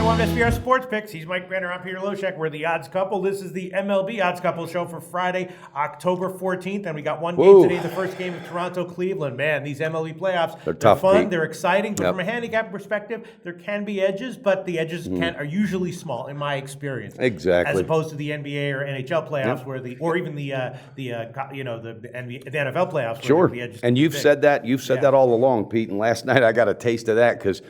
Welcome to SBR Sports Picks. He's Mike Brenner. I'm Peter Loshek. We're the Odds Couple. This is the MLB Odds Couple show for Friday, October 14th. And we got one game today, the first game of Toronto-Cleveland. Man, these MLB playoffs, they're tough, fun, Pete. they're exciting. But from a handicap perspective, there can be edges, but the edges are usually small, in my experience. Exactly. As opposed to the NBA or NHL playoffs, where or even the NFL playoffs. Where the edges and you've said that. You've said that all along, Pete. And last night I got a taste of that because,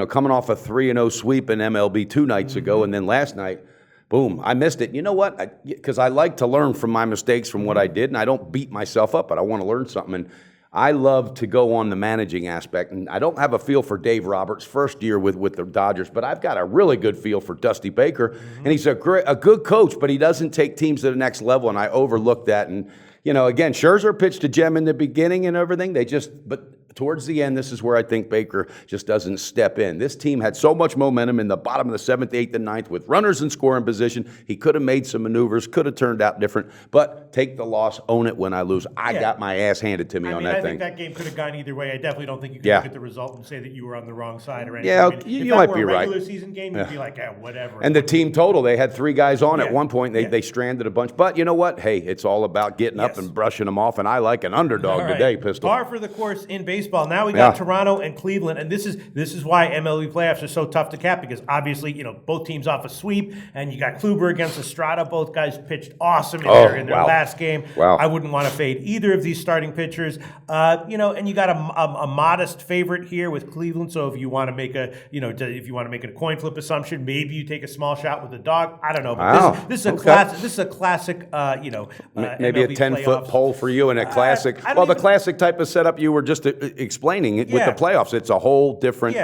coming off a 3-0 sweep in MLB 2 nights ago, and then last night, boom, I missed it. You know what? Because I like to learn from my mistakes from what I did, and I don't beat myself up, but I want to learn something. And I love to go on the managing aspect, and I don't have a feel for Dave Roberts' first year with the Dodgers, but I've got a really good feel for Dusty Baker, and he's a good coach, but he doesn't take teams to the next level, and I overlooked that. And again, Scherzer pitched a gem in the beginning and everything. But towards the end, this is where I think Baker just doesn't step in. This team had so much momentum in the bottom of the 7th, 8th, and 9th with runners in scoring position. He could have made some maneuvers, could have turned out different, but take the loss, own it when I lose. I got my ass handed to me on that thing. I think that game could have gone either way. I definitely don't think you can look at the result and say that you were on the wrong side or anything. Yeah, you might be right. If that were a regular season game, you'd be like, whatever. And the team total, they had 3 guys on at one point. They stranded a bunch. But you know what? Hey, it's all about getting up and brushing them off, and I like an underdog today, Pistol. Par for the course in baseball. Now we got Toronto and Cleveland, and this is why MLB playoffs are so tough to cap, because obviously, both teams off a sweep, and you got Kluber against Estrada. Both guys pitched awesome in their last game. Wow. I wouldn't want to fade either of these starting pitchers. And you got a modest favorite here with Cleveland. So if you want to make a coin flip assumption, maybe you take a small shot with the dog. I don't know, but this is a classic. Maybe MLB a 10-foot pole for you in a classic. The classic type of setup you were just explaining it with the playoffs. It's a whole different,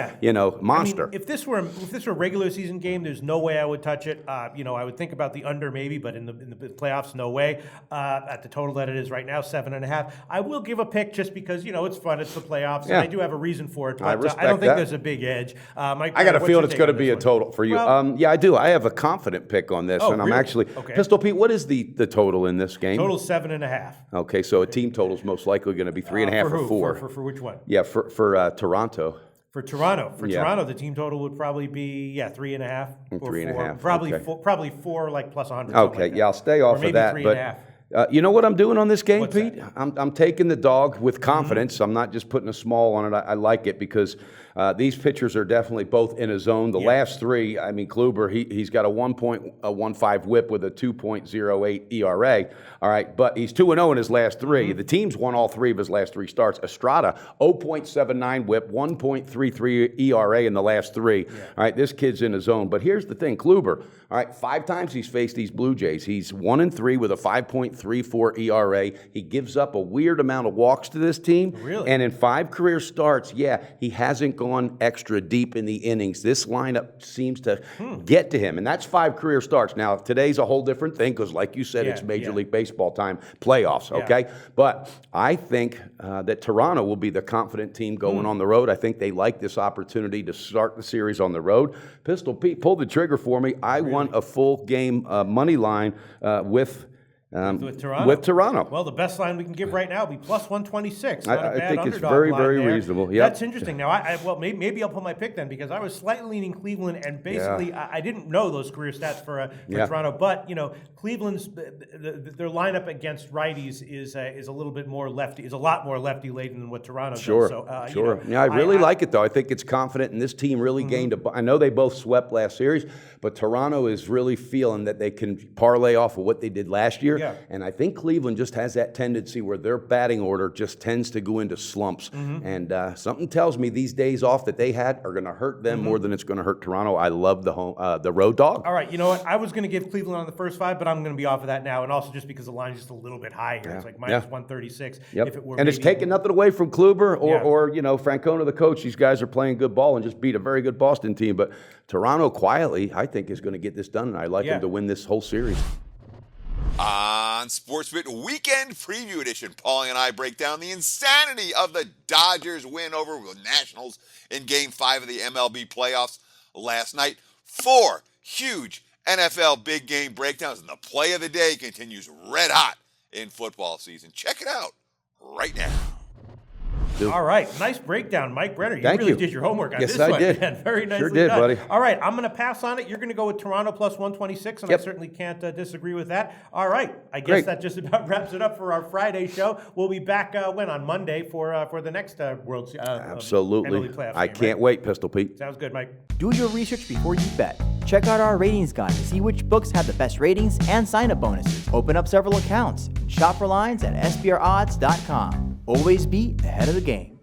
monster. I mean, if this were a regular season game, there's no way I would touch it. I would think about the under maybe, but in the playoffs, no way. At the total that it is right now, 7.5. I will give a pick just because it's fun. It's the playoffs, and I do have a reason for it. But I don't think there's a big edge. Mike, I got a feeling it's going to be a total for you. Well, I do. I have a confident pick on this, and I'm actually Pistol Pete. What is the total in this game? Total 7.5. Okay, so a team total is most likely going to be 3.5 or 4. For which one? Yeah, for Toronto. For Toronto, the team total would probably be 3.5 or 3.5. 4. Probably 4, like plus 100. Okay, like I'll stay off of that. 3.5. You know what I'm doing on this game, What's Pete? that? I'm taking the dog with confidence. I'm not just putting a small on it. I like it because these pitchers are definitely both in a zone. The last 3, Kluber, he's got a 1.15 whip with a 2.08 ERA. All right, but he's 2-0 in his last 3. The team's won all 3 of his last 3 starts. Estrada, 0.79 whip, 1.33 ERA in the last 3. All right, this kid's in a zone. But here's the thing, Kluber, all right, 5 times he's faced these Blue Jays. He's 1-3 with a 5.34 ERA. He gives up a weird amount of walks to this team. Really? And in 5 career starts, he hasn't gone extra deep in the innings. This lineup seems to get to him, and that's 5 career starts. Now, today's a whole different thing because, like you said, it's Major League Baseball time, playoffs, okay? But I think that Toronto will be the confident team going on the road. I think they like this opportunity to start the series on the road. Pistol Pete, pull the trigger for me. I want a full game money line with Toronto. Well, the best line we can give right now would be plus 126. I think it's very, very reasonable. Yep. That's interesting. Now, maybe I'll put my pick then because I was slightly leaning Cleveland, and basically I didn't know those career stats for Toronto. But Cleveland's their lineup against righties is a little bit more lefty, is a lot more lefty laden than what Toronto does. So, I really like it though. I think it's confident, and this team really gained I know they both swept last series, but Toronto is really feeling that they can parlay off of what they did last year. Yeah. And I think Cleveland just has that tendency where their batting order just tends to go into slumps. And something tells me these days off that they had are going to hurt them more than it's going to hurt Toronto. I love the road dog. All right, you know what? I was going to give Cleveland on the first 5, but I'm going to be off of that now. And also just because the line's just a little bit high here. It's like minus 136. Yep. If it were it's taking nothing away from Kluber or Francona, the coach. These guys are playing good ball and just beat a very good Boston team. But Toronto quietly, I think, is going to get this done, and I like them to win this whole series. On SportsBit Weekend Preview Edition, Paulie and I break down the insanity of the Dodgers win over the Nationals in Game 5 of the MLB playoffs last night. 4 huge NFL big game breakdowns, and the play of the day continues red hot in football season. Check it out right now. do. All right, nice breakdown, Mike Brenner. You Thank really you. did your homework on Yes, this I one. did. Man. Very nicely Sure did, done. buddy. All right, I'm going to pass on it. You're going to go with Toronto plus 126, and Yep. I certainly can't disagree with that. All right, I guess Great. that just about wraps it up for our Friday show. We'll be back on Monday for the next World Absolutely. MLB playoffs I game, can't right? wait, Pistol Pete. Sounds good, Mike. Do your research before you bet. Check out our ratings guide to see which books have the best ratings and sign-up bonuses. Open up several accounts and shop for lines at sbrodds.com. Always be ahead of the game.